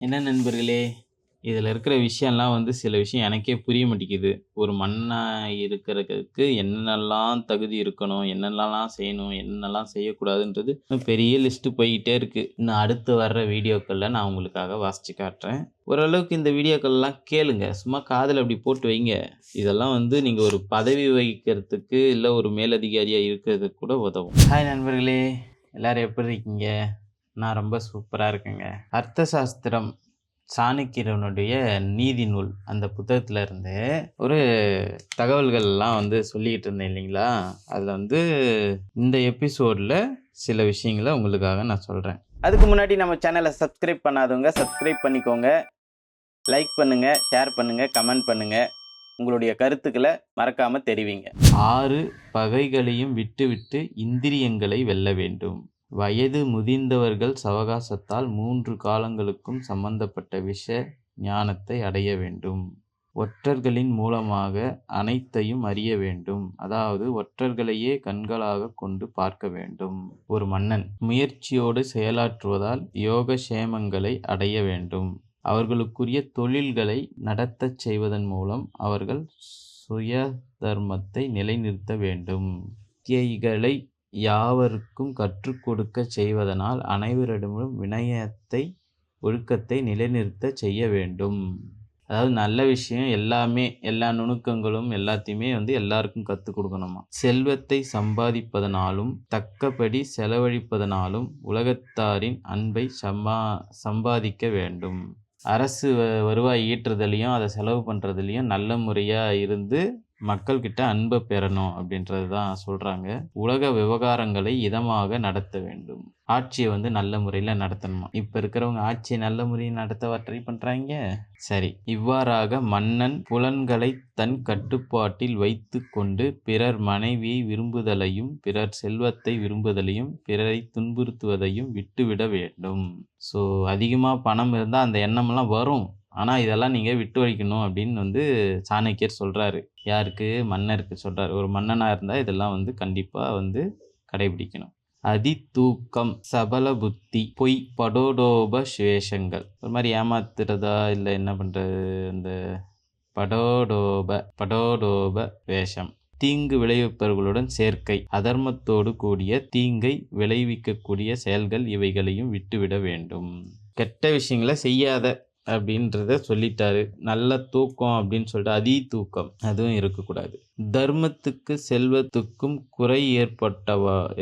என்ன நண்பர்களே, இதில இருக்கிற விஷயம்லாம் சில விஷயம் எனக்கே புரிய மாட்டேங்குது. ஒரு மன்னனா இருக்கிறதுக்கு என்னென்னலாம் தகுதி இருக்கணும், என்னென்னலாம் செய்யணும், என்னென்னலாம் செய்யக்கூடாதுன்றது இன்னும் பெரிய லிஸ்ட்டு போய்க்கிட்டே இருக்கு. இன்னும் அடுத்து வர்ற வீடியோக்கள்ல நான் உங்களுக்காக வாசிச்சு காட்டுறேன். ஓரளவுக்கு இந்த வீடியோக்கள்லாம் கேளுங்க. சும்மா காதுல அப்படி போட்டு வைங்க. இதெல்லாம் நீங்க ஒரு பதவி வகிக்கிறதுக்கு, இல்ல ஒரு மேலதிகாரியா இருக்கிறதுக்கு கூட உதவும். ஹாய் நண்பர்களே! எல்லாரும் எப்படி இருக்கீங்க? நான் ரொம்ப சூப்பரா இருக்கேங்க. அர்த்த சாஸ்திரம் சாணக்கியனுடைய நீதி நூல் அந்த புத்தகத்துல இருந்து ஒரு தகவல்கள்லாம் சொல்லிக்கிட்டு இருந்தேன் இல்லைங்களா? அதில இந்த எபிசோட்ல சில விஷயங்கள உங்களுக்காக நான் சொல்றேன். அதுக்கு முன்னாடி நம்ம சேனலை சப்ஸ்கிரைப் பண்ணாதவங்க சப்ஸ்கிரைப் பண்ணிக்கோங்க. லைக் பண்ணுங்க, ஷேர் பண்ணுங்க, கமெண்ட் பண்ணுங்க. உங்களுடைய கருத்துக்களை மறக்காம தெரிவிங்க. 6 பகைகளையும் விட்டுவிட்டு இந்திரியங்களை வெல்ல வேண்டும். வயது முதிர்ந்தவர்கள் சவகாசத்தால் 3 காலங்களுக்கும் சம்பந்தப்பட்ட விஷ ஞானத்தை அடைய வேண்டும். ஒற்றர்களின் மூலமாக அனைத்தையும் அறிய வேண்டும். அதாவது ஒற்றர்களையே கண்களாக கொண்டு பார்க்க வேண்டும். ஒரு மன்னன் முயற்சியோடு செயலாற்றுவதால் யோக சேமங்களை அடைய வேண்டும். அவர்களுக்குரிய தொழில்களை நடத்தச் செய்வதன் மூலம் அவர்கள் சுய தர்மத்தை நிலைநிறுத்த வேண்டும். வித்தியைகளை யாவருக்கும் கற்றுக் கொடுக்கச் செய்வதனால் அனைவரிடமும் வினயத்தை ஒழுக்கத்தை நிலைநிறுத்தச் செய்ய வேண்டும். அதாவது நல்ல விஷயம் எல்லாமே, எல்லா நுணுக்கங்களும் எல்லாத்தையுமே எல்லாருக்கும் கற்றுக் கொடுக்கணுமா. செல்வத்தை சம்பாதிப்பதனாலும் தக்கபடி செலவழிப்பதனாலும் உலகத்தாரின் அன்பை சம்பாதிக்க வேண்டும். அரசு வருவாய் ஈட்டுறதுலையும் அதை செலவு பண்ணுறதுலையும் நல்ல முறையாக இருந்து மக்கள்கிட்ட அன்பை பெறணும் அப்படின்றது தான் சொல்கிறாங்க. உலக விவகாரங்களை இதமாக நடத்த வேண்டும். ஆட்சியை நல்ல முறையில் நடத்தணுமா. இப்போ இருக்கிறவங்க ஆட்சியை நல்ல முறையில் நடத்த ட்ரை பண்ணுறாங்க. சரி, இவ்வாறாக மன்னன் புலன்களை தன் கட்டுப்பாட்டில் வைத்து கொண்டு பிறர் மனைவியை விரும்புதலையும் பிறர் செல்வத்தை விரும்புதலையும் பிறரை துன்புறுத்துவதையும் விட்டுவிட வேண்டும். ஸோ அதிகமாக பணம் இருந்தால் அந்த எண்ணமெல்லாம் வரும். ஆனால் இதெல்லாம் நீங்கள் விட்டு வைக்கணும் அப்படின்னு சாணக்கியர் சொல்கிறாரு. யாருக்கு? மன்னருக்கு சொல்கிறார். ஒரு மன்னனாக இருந்தால் இதெல்லாம் கண்டிப்பாக கடைபிடிக்கணும். அதிதூக்கம், சபல புத்தி, பொய், படோடோப சுவேஷங்கள், ஒரு மாதிரி ஏமாத்துறதா இல்லை என்ன பண்ணுறது, இந்த படோடோப வேஷம், தீங்கு விளைவிப்பவர்களுடன் சேர்க்கை, அதர்மத்தோடு கூடிய தீங்கை விளைவிக்கக்கூடிய செயல்கள் இவைகளையும் விட்டுவிட வேண்டும். கெட்ட விஷயங்களை செய்யாத அப்படின்றத சொல்லிட்டாரு. நல்ல தூக்கம் அப்படின்னு சொல்லிட்டு அதி தூக்கம் அதுவும் இருக்கக்கூடாது. தர்மத்துக்கு செல்வத்துக்கும் குறை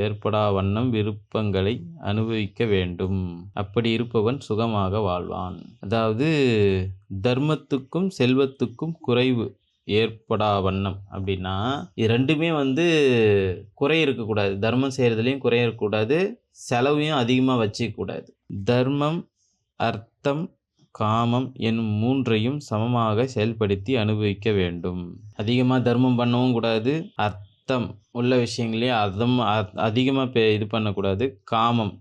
ஏற்படா வண்ணம் விருப்பங்களை அனுபவிக்க வேண்டும். அப்படி இருப்பவன் சுகமாக வாழ்வான். அதாவது தர்மத்துக்கும் செல்வத்துக்கும் குறைவு ஏற்படா வண்ணம் அப்படின்னா இது ரெண்டுமே குறை இருக்கக்கூடாது. தர்மம் செய்கிறதுலையும் குறை இருக்கக்கூடாது, செலவையும் அதிகமாக வச்சுக்கூடாது. தர்மம், அர்த்தம், காமம் என்னும் மூன்றையும் சமமாக செயல்படுத்தி அனுபவிக்க வேண்டும். அதிகமாக தர்மம் பண்ணவும் கூடாது, அர்த்தம் உள்ள விஷயங்களையும் அதிகமாக இது பண்ணக்கூடாது, காமம்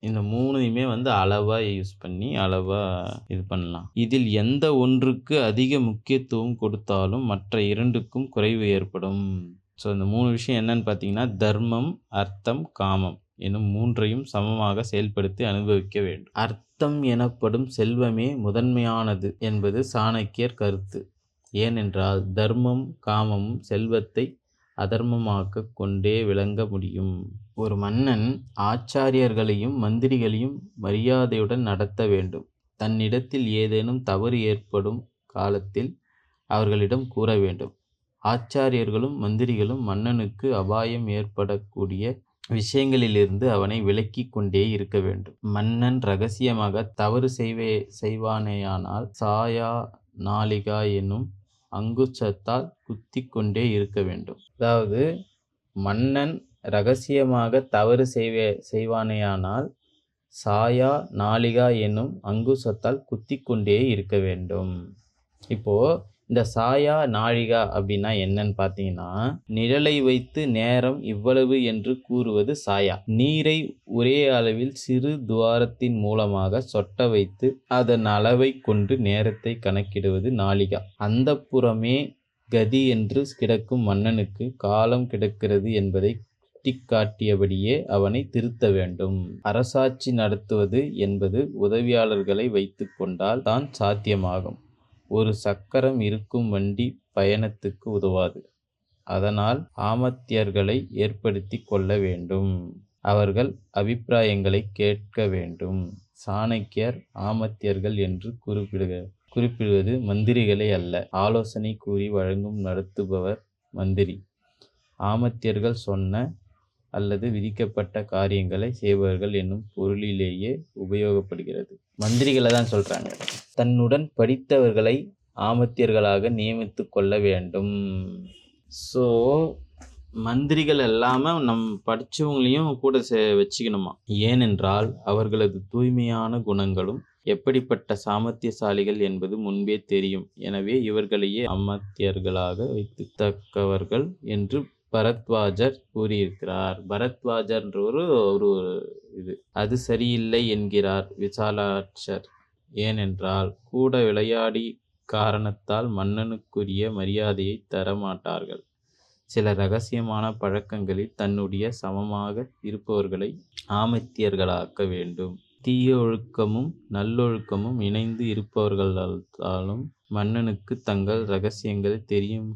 இந்த மூணையுமே அளவாக யூஸ் பண்ணி அளவாக இது பண்ணலாம். இதில் எந்த ஒன்றுக்கு அதிக முக்கியத்துவம் கொடுத்தாலும் மற்ற இரண்டுக்கும் குறைவு ஏற்படும். ஸோ இந்த 3 விஷயம் என்னன்னு பார்த்தீங்கன்னா தர்மம், அர்த்தம், காமம் என்னும் மூன்றையும் சமமாக செயல்படுத்தி அனுபவிக்க வேண்டும். அர்த்தம் எனப்படும் செல்வமே முதன்மையானது என்பது சாணக்கியர் கருத்து. ஏனென்றால் தர்மம் காமமும் செல்வத்தை அதர்மமாக்க கொண்டே விளங்க முடியும். ஒரு மன்னன் ஆச்சாரியர்களையும் மந்திரிகளையும் மரியாதையுடன் நடத்த வேண்டும். தன்னிடத்தில் ஏதேனும் தவறு ஏற்படும் காலத்தில் அவர்களிடம் கூற வேண்டும். ஆச்சாரியர்களும் மந்திரிகளும் மன்னனுக்கு அபாயம் ஏற்படக்கூடிய விஷயங்களிலிருந்து அவனை விலக்கி கொண்டே இருக்க வேண்டும். மன்னன் இரகசியமாக தவறு செய்வானேயானால் சாயா நாளிகா என்னும் அங்குசத்தால் குத்தி கொண்டே இருக்க வேண்டும். அதாவது மன்னன் இரகசியமாக தவறு செய்வானேயானால் சாயா நாளிகா என்னும் அங்குசத்தால் குத்தி கொண்டே இருக்க வேண்டும். இப்போது இந்த சாயா நாழிகா அப்படின்னா என்னன்னு பார்த்தீங்கன்னா நிழலை வைத்து நேரம் இவ்வளவு என்று கூறுவது சாயா. நீரை ஒரே அளவில் சிறு துவாரத்தின் மூலமாக சொட்ட வைத்து அதன் அளவை கொண்டு நேரத்தை கணக்கிடுவது நாழிகா. அந்தப்புறமே கதி என்று கிடக்கும் மன்னனுக்கு காலம் கிடக்கிறது என்பதை சுட்டிக்காட்டியபடியே அவனை திருத்த வேண்டும். அரசாட்சி நடத்துவது என்பது உதவியாளர்களை வைத்துக் கொண்டால் தான் சாத்தியமாகும். ஒரு சக்கரம் இருக்கும் வண்டி பயணத்துக்கு உதவாது. அதனால் ஆமத்தியர்களை ஏற்படுத்திக் கொள்ள வேண்டும். அவர்கள் அபிப்பிராயங்களை கேட்க வேண்டும். சாணக்கியர் ஆமத்தியர்கள் என்று குறிப்பிடுவது மந்திரிகளை அல்ல. ஆலோசனை கூறி வழங்கும் நடத்துபவர் மந்திரி. ஆமத்தியர்கள் சொன்ன அல்லது விதிக்கப்பட்ட காரியங்களை செய்பவர்கள் என்னும் பொருளிலேயே உபயோகப்படுகிறது. மந்திரிகளை தான் சொல்றாங்க. தன்னுடன் படித்தவர்களை ஆமத்தியர்களாக நியமித்து கொள்ள வேண்டும். ஸோ மந்திரிகள் எல்லாமே படித்தவங்களையும் கூட வச்சுக்கணுமா. ஏனென்றால் அவர்களது தூய்மையான குணங்களும் எப்படிப்பட்ட சாமர்த்தியசாலிகள் என்பது முன்பே தெரியும். எனவே இவர்களையே அமத்தியர்களாக வைத்துத்தக்கவர்கள் என்று பரத்வாஜர் கூறியிருக்கிறார். பரத்வாஜர்ன்ற ஒரு இது அது சரியில்லை என்கிறார் விசாலாட்சர். ஏனென்றால் கூட விளையாடி காரணத்தால் மன்னனுக்குரிய மரியாதையை தரமாட்டார்கள். சில இரகசியமான பழக்கங்களில் தன்னுடைய சமமாக இருப்பவர்களை ஆமத்தியர்களாக்க வேண்டும். தீய ஒழுக்கமும் நல்லொழுக்கமும் இணைந்து இருப்பவர்களாலும் மன்னனுக்கு தங்கள் இரகசியங்கள் தெரியும்.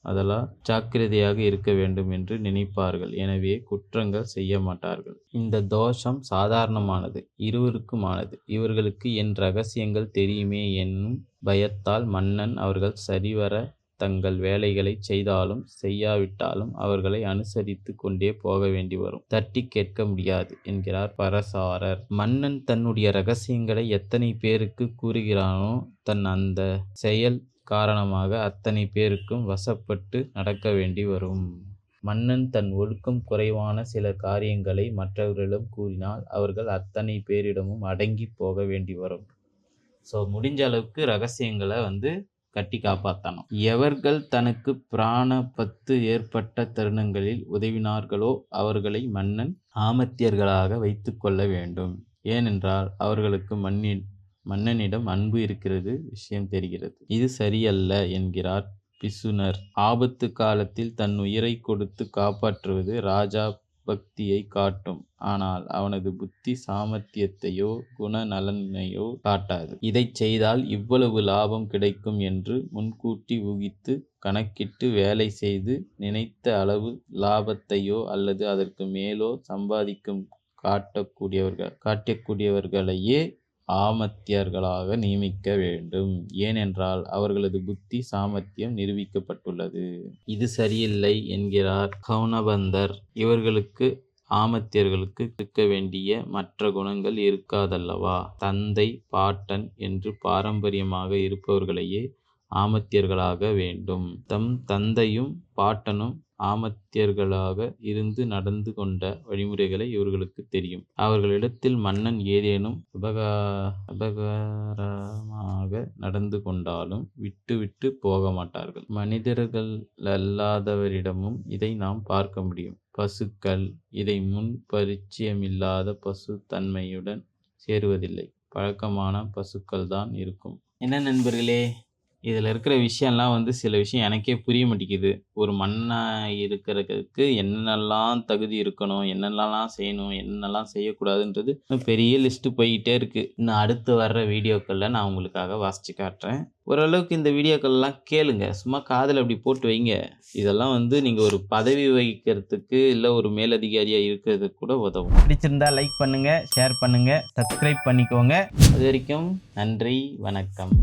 அதெல்லாம் ஜாக்கிரதையாக இருக்க வேண்டும் என்று நினைப்பார்கள். எனவே குற்றங்கள் செய்ய மாட்டார்கள். இந்த தோஷம் சாதாரணமானது, இருவருக்குமானது. இவர்களுக்கு என் இரகசியங்கள் தெரியுமே என்னும் பயத்தால் மன்னன் அவர்கள் சரிவர தங்கள் வேலைகளை செய்தாலும் செய்யாவிட்டாலும் அவர்களை அனுசரித்து கொண்டே போக வேண்டி வரும். தட்டி கேட்க முடியாது என்கிறார் பரசாரர். மன்னன் தன்னுடைய இரகசியங்களை எத்தனை பேருக்கு கூறுகிறானோ தன் அந்த செயல் காரணமாக அத்தனை பேருக்கும் வசப்பட்டு நடக்க வேண்டி வரும். மன்னன் தன் ஒழுக்கம் குறைவான சில காரியங்களை மற்றவர்களிடம் கூறினால் அவர்கள் அத்தனை பேரிடமும் அடங்கி போக வேண்டி வரும். ஸோ முடிஞ்ச அளவுக்கு இரகசியங்களை கட்டி காப்பாற்றணும். எவர்கள் தனக்கு பிராணபத்து ஏற்பட்ட தருணங்களில் உதவினார்களோ அவர்களை மன்னன் ஆமத்தியர்களாக வைத்து கொள்ள வேண்டும். ஏனென்றால் அவர்களுக்கு மன்னனிடம் அன்பு இருக்கிறது விஷயம் தெரிகிறது. இது சரியல்ல என்கிறார் பிசுனர். ஆபத்து காலத்தில் தன் உயிரை கொடுத்து காப்பாற்றுவது ராஜா பக்தியை காட்டும். ஆனால் அவனது புத்தி சாமர்த்தியத்தையோ குணநலனையோ காட்டாது. இதை செய்தால் இவ்வளவு லாபம் கிடைக்கும் என்று முன்கூட்டி ஊகித்து கணக்கிட்டு வேலை செய்து நினைத்த அளவு லாபத்தையோ அல்லது அதற்கு மேலோ சம்பாதிக்கும் காட்டக்கூடியவர்களையே ஆமத்தியர்களாக நியமிக்க வேண்டும். ஏனென்றால் அவர்களது புத்தி சாமர்த்தியம் நிரூபிக்கப்பட்டுள்ளது. இது சரியில்லை என்கிறார் கௌனபந்தர். இவர்களுக்கு ஆமத்தியர்களுக்கு இருக்க வேண்டிய மற்ற குணங்கள் இருக்காதல்லவா. தந்தை பாட்டன் என்று பாரம்பரியமாக இருப்பவர்களையே ஆமத்தியர்களாக வேண்டும். தம் தந்தையும் பாட்டனும் ஆமத்தியர்களாக இருந்து நடந்து கொண்ட வழிமுறைகளை இவர்களுக்கு தெரியும். அவர்களிடத்தில் மன்னன் ஏதேனும் அபகாரமாக நடந்து கொண்டாலும் விட்டு போக மாட்டார்கள். மனிதர்கள் அல்லாதவரிடமும் இதை நாம் பார்க்க முடியும். பசுக்கள் இதை முன் பரிச்சயமில்லாத பசு தன்மையுடன் சேருவதில்லை. பழக்கமான பசுக்கள் தான் இருக்கும். என்ன நண்பர்களே, இதில் இருக்கிற விஷயம்லாம் சில விஷயம் எனக்கே புரிய மாட்டேங்குது. ஒரு மன்னனாக இருக்கிறதுக்கு என்னென்னலாம் தகுதி இருக்கணும், என்னென்னலாம் செய்யணும், என்னென்னலாம் செய்யக்கூடாதுன்றது பெரிய லிஸ்ட்டு போய்கிட்டே இருக்குது. இன்னும் அடுத்து வர்ற வீடியோக்களில் நான் உங்களுக்காக வாசித்து காட்டுறேன். ஓரளவுக்கு இந்த வீடியோக்கள்லாம் கேளுங்க, சும்மா காதில் அப்படி போட்டு வைங்க. இதெல்லாம் நீங்கள் ஒரு பதவி வகிக்கிறதுக்கு இல்லை ஒரு மேலதிகாரியாக இருக்கிறதுக்கு கூட உதவும். பிடிச்சிருந்தா லைக் பண்ணுங்கள், ஷேர் பண்ணுங்கள், சப்ஸ்கிரைப் பண்ணிக்கோங்க. அது வரைக்கும் நன்றி, வணக்கம்.